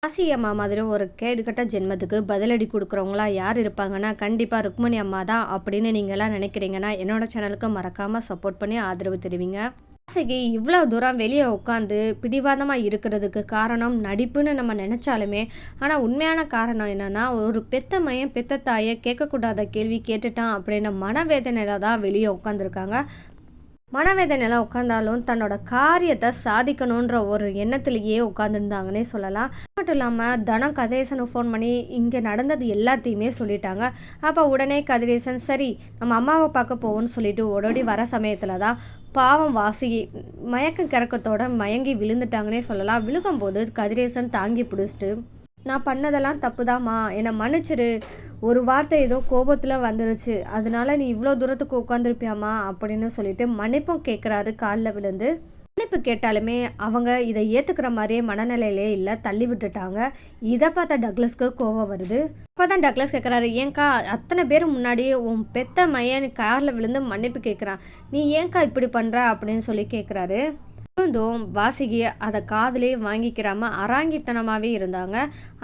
வாசுகி அம்மா மாதிரி ஒரு கேடுகட்ட ஜென்மத்துக்கு பதிலடி கொடுக்குறவங்களா யார் இருப்பாங்கன்னா கண்டிப்பாக ருக்மணி அம்மா தான் அப்படின்னு நீங்களாம் நினைக்கிறீங்கன்னா என்னோட சேனலுக்கு மறக்காமல் சப்போர்ட் பண்ணி ஆதரவு தெரிவிங்க. வாசுகி இவ்வளோ தூரம் வெளியே உட்காந்து பிடிவாதமாக இருக்கிறதுக்கு காரணம் நடிப்புன்னு நம்ம நினச்சாலுமே, ஆனால் உண்மையான காரணம் என்னென்னா ஒரு பெத்த மையம் பெத்த தாயை கேட்கக்கூடாத கேள்வி கேட்டுட்டான் அப்படின்ற மனவேதனையில தான் வெளியே உட்காந்துருக்காங்க. மனவேதனையில் உட்காந்தாலும் தன்னோட காரியத்தை சாதிக்கணுன்ற ஒரு எண்ணத்துலேயே உட்காந்துருந்தாங்கன்னே சொல்லலாம். மட்டும் இல்லாமல் தனம் கதிரேசனுக்கு ஃபோன் பண்ணி இங்கே நடந்தது எல்லாத்தையுமே சொல்லிட்டாங்க. அப்போ உடனே கதிரேசன் சரி நம்ம அம்மாவை பார்க்க போவோம்னு சொல்லிட்டு ஓடோடி வர சமயத்தில் தான் பாவம் வாசுகி மயக்கம் கிறக்கத்தோட மயங்கி விழுந்துட்டாங்கன்னே சொல்லலாம். விழுகும்போது கதிரேசன் தாங்கி பிடிச்சிட்டு நான் பண்ணதெல்லாம் தப்புதாம்மா, என்னை மன்னிச்சிரு, ஒரு வார்த்தை ஏதோ கோபத்தில் வந்துருச்சு, அதனால நீ இவ்வளோ தூரத்துக்கு உட்காந்துருப்பியாம்மா அப்படின்னு சொல்லிட்டு மன்னிப்பும் கேட்குறாரு காலில் விழுந்து. மன்னிப்பு கேட்டாலுமே அவங்க இதை ஏற்றுக்கிற மாதிரியே மனநிலையிலே இல்லை, தள்ளி விட்டுட்டாங்க. இதை பார்த்த டக்ளஸ்க்கு கோபம் வருது. அப்போ தான் டக்ளஸ் கேட்குறாரு, ஏன்க்கா அத்தனை பேர் முன்னாடி உன் பெத்த மையன் காரில் விழுந்து மன்னிப்பு கேட்குறான், நீ ஏன்க்கா இப்படி பண்ணுற அப்படின்னு சொல்லி கேட்குறாரு. இருந்தும் வாசுகி அதை காதலே வாங்கிக்கிறாம அராங்கித்தனமாகவே இருந்தாங்க.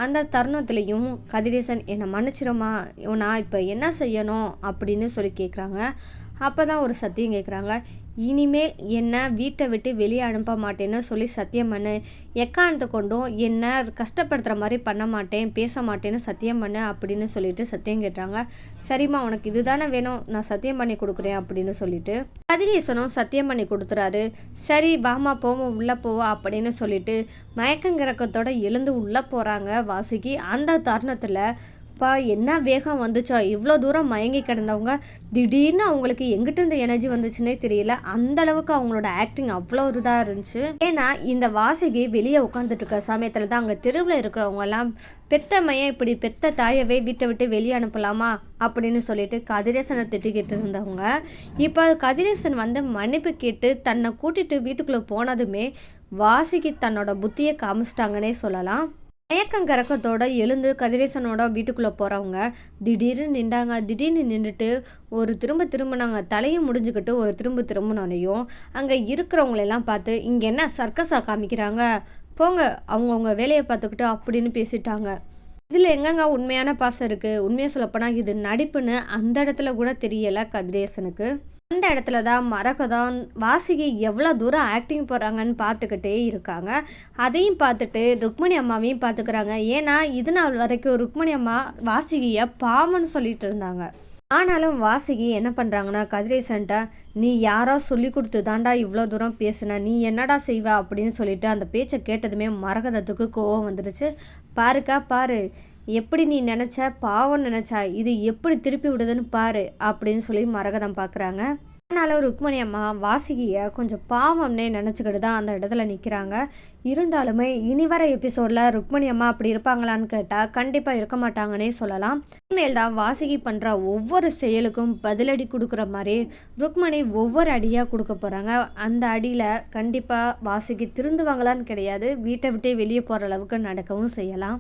அந்த தருணத்துலேயும் கதிரேசன் என்னை மன்னிச்சிருமா, நான் இப்போ என்ன செய்யணும் அப்படின்னு சொல்லி கேட்குறாங்க. அப்போ தான் ஒரு சத்தியம் கேட்குறாங்க, இனிமேல் என்ன வீட்டை விட்டு வெளியே அனுப்ப மாட்டேன்னு சொல்லி சத்தியம் பண்ணு, எக்காரணத்தை கொண்டும் என்ன கஷ்டப்படுத்துகிற மாதிரி பண்ண மாட்டேன், பேச மாட்டேன்னு சத்தியம் பண்ணு அப்படின்னு சொல்லிட்டு சத்தியம் கேட்டாங்க. சரிம்மா உனக்கு இதுதானே வேணும், நான் சத்தியம் பண்ணி கொடுக்குறேன் அப்படின்னு சொல்லிட்டு கதிரேசனும் சத்தியம் பண்ணி கொடுத்துறாரு. சரி வாமா போவோம் உள்ளே போவோம் அப்படின்னு சொல்லிட்டு மயக்கங்கிறக்கத்தோட எழுந்து உள்ளே போகிறாங்க வாசுகி. அந்த தருணத்தில் என்ன வேகம் வந்துச்சோ, இவ்வளோ தூரம் மயங்கி கிடந்தவங்க திடீர்னு அவங்களுக்கு எங்கிட்ட இந்த எனர்ஜி வந்துச்சுன்னே தெரியல. அந்த அளவுக்கு அவங்களோட ஆக்டிங் அவ்வளோ ஒரு இதாக இருந்துச்சு. ஏன்னா இந்த வாசுகி வெளியே உட்காந்துட்டு இருக்க சமயத்தில் தான் அங்கே தெருவில் இருக்கிறவங்க எல்லாம் பெத்த மையம் இப்படி பெத்த தாயவே வீட்டை விட்டு வெளியே அனுப்பலாமா அப்படின்னு சொல்லிட்டு கதிரேசனை திட்டிக்கிட்டு இருந்தவங்க இப்போ கதிரேசன் வந்து மன்னிப்பு கேட்டு தன்னை கூட்டிட்டு வீட்டுக்குள்ளே போனதுமே வாசுகி தன்னோட புத்தியை காமிச்சிட்டாங்கன்னே சொல்லலாம். மயக்கம் கறக்கத்தோட எழுந்து கதிரேசனோட வீட்டுக்குள்ளே போகிறவங்க திடீர்னு நின்றாங்க. திடீர்னு நின்றுட்டு ஒரு திரும்பினாங்க. தலையை முடிஞ்சுக்கிட்டு ஒரு திரும்பினோனையும் அங்கே இருக்கிறவங்களெல்லாம் பார்த்து இங்கே என்ன சர்க்கஸாக காமிக்கிறாங்க, போங்க அவங்கவுங்க வேலையை பார்த்துக்கிட்டு அப்படின்னு பேசிட்டாங்க. இதில் எங்கெங்க உண்மையான பாசம் இருக்குது? உண்மையாக சொல்லப்போனால் இது நடிப்புன்னு அந்த இடத்துல கூட தெரியலை கதிரேசனுக்கு. அந்த இடத்துல தான் மரகதம் வாசுகி எவ்வளோ தூரம் ஆக்டிங் போகிறாங்கன்னு பார்த்துக்கிட்டே இருக்காங்க. அதையும் பார்த்துட்டு ருக்மணி அம்மாவையும் பார்த்துக்கிறாங்க. ஏன்னா இது நாள் வரைக்கும் ருக்மணி அம்மா வாசுகியை பாவம்னு சொல்லிட்டு இருந்தாங்க. ஆனாலும் வாசுகி என்ன பண்ணுறாங்கன்னா கதிரேசன்ட்ட நீ யாரோ சொல்லி கொடுத்து தாண்டா இவ்வளோ தூரம் பேசுன, நீ என்னடா செய்வா அப்படின்னு சொல்லிட்டு அந்த பேச்சை கேட்டதுமே மரகதத்துக்கு கோவம் வந்துடுச்சு. பாருக்கா பாரு, எப்படி நீ நினச்ச பாவம் நினச்சா இது எப்படி திருப்பி விடுதுன்னு பாரு அப்படின்னு சொல்லி மரகதம் பார்க்குறாங்க. ஆனாலும் ருக்மணி அம்மா வாசுகியை கொஞ்சம் பாவம்னே நினச்சிக்கிட்டு தான் அந்த இடத்துல நிற்கிறாங்க. இருந்தாலுமே இனி வர எபிசோடில் ருக்மணி அம்மா அப்படி இருப்பாங்களான்னு கேட்டால் கண்டிப்பாக இருக்க மாட்டாங்கன்னே சொல்லலாம். இனிமேல் தான் வாசுகி பண்ணுற ஒவ்வொரு செயலுக்கும் பதிலடி கொடுக்குற மாதிரி ருக்மணி ஒவ்வொரு அடியாக கொடுக்க போகிறாங்க. அந்த அடியில் கண்டிப்பாக வாசுகி திருந்துவாங்களான்னு கிடையாது, வீட்டை விட்டே வெளியே போகிற அளவுக்கு நடக்கவும் செய்யலாம்.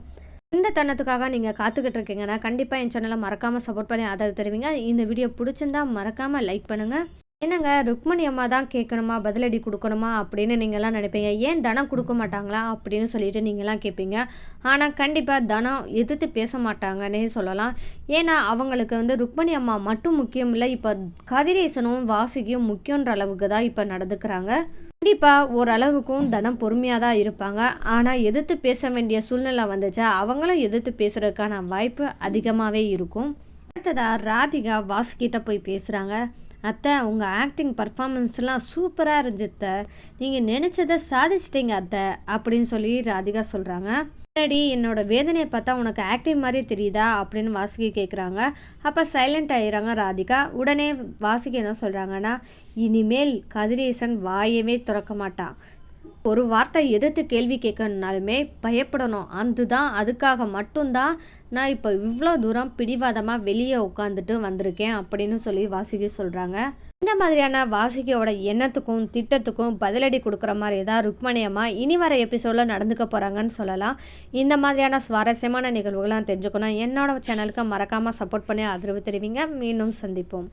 இந்த தருணத்துக்காக நீங்கள் காத்துக்கிட்டு இருக்கீங்கன்னா கண்டிப்பாக என் சேனலை மறக்காமல் சப்போர்ட் பண்ணி ஆதரவு தருவீங்க. இந்த வீடியோ பிடிச்சிருந்தா மறக்காமல் லைக் பண்ணுங்கள். என்னங்க ருக்மணி அம்மா தான் கேட்கணுமா பதிலடி கொடுக்கணுமா அப்படின்னு நீங்கள்லாம் நினைப்பீங்க. ஏன் தனம் கொடுக்க மாட்டாங்களா அப்படின்னு சொல்லிட்டு நீங்கள்லாம் கேட்பீங்க. ஆனால் கண்டிப்பாக தனம் எதிர்த்து பேச மாட்டாங்கன்னே சொல்லலாம். ஏன்னா அவங்களுக்கு வந்து ருக்மணி அம்மா மட்டும் முக்கியம் இல்லை, இப்போ கதிரேசனும் வாசுகியும் முக்கியன்ற அளவுக்கு தான் இப்போ நடந்துக்கிறாங்க. கண்டிப்பாக ஓரளவுக்கும் தனம் பொறுமையாக தான் இருப்பாங்க. ஆனால் எதிர்த்து பேச வேண்டிய சூழ்நிலை வந்துச்சா அவங்களும் எதிர்த்து பேசுகிறதுக்கான வாய்ப்பு அதிகமாகவே இருக்கும். அடுத்ததாக ராதிகா வாசுகிட்ட போய் பேசுகிறாங்க. அத்தை உங்கள் ஆக்டிங் பர்ஃபார்மன்ஸ்லாம் சூப்பராக இருந்துச்சு, நீங்கள் நினச்சதை சாதிச்சிட்டிங்க அத்தை அப்படின்னு சொல்லி ராதிகா சொல்கிறாங்க. முன்னாடி என்னோட வேதனையை பார்த்தா உனக்கு ஆக்டிங் மாதிரி தெரியுதா அப்படின்னு வாசுகி கேட்குறாங்க. அப்போ சைலண்ட் ஆகிடுறாங்க ராதிகா. உடனே வாசுகி என்ன சொல்கிறாங்கன்னா இனிமேல் கதிரேசன் வாயவே திறக்க மாட்டான், ஒரு வார்த்தை எதிர்த்து கேள்வி கேட்கணுனாலுமே பயப்படணும், அதுக்காக மட்டும்தான் நான் இப்போ இவ்வளோ தூரம் பிடிவாதமாக வெளியே உட்காந்துட்டு வந்திருக்கேன் அப்படின்னு சொல்லி வாசுகி சொல்கிறாங்க. இந்த மாதிரியான வாசுகியோட எண்ணத்துக்கும் திட்டத்துக்கும் பதிலடி கொடுக்குற மாதிரி தான் ருக்மணி அம்மா இனி வர எபிசோடில் நடந்துக்க போகிறாங்கன்னு சொல்லலாம். இந்த மாதிரியான சுவாரஸ்யமான நிகழ்வுகள்லாம் தெரிஞ்சுக்கணும் என்னோட சேனலுக்கு மறக்காமல் சப்போர்ட் பண்ணி ஆதரவு தெரிவிங்க. மீண்டும் சந்திப்போம்.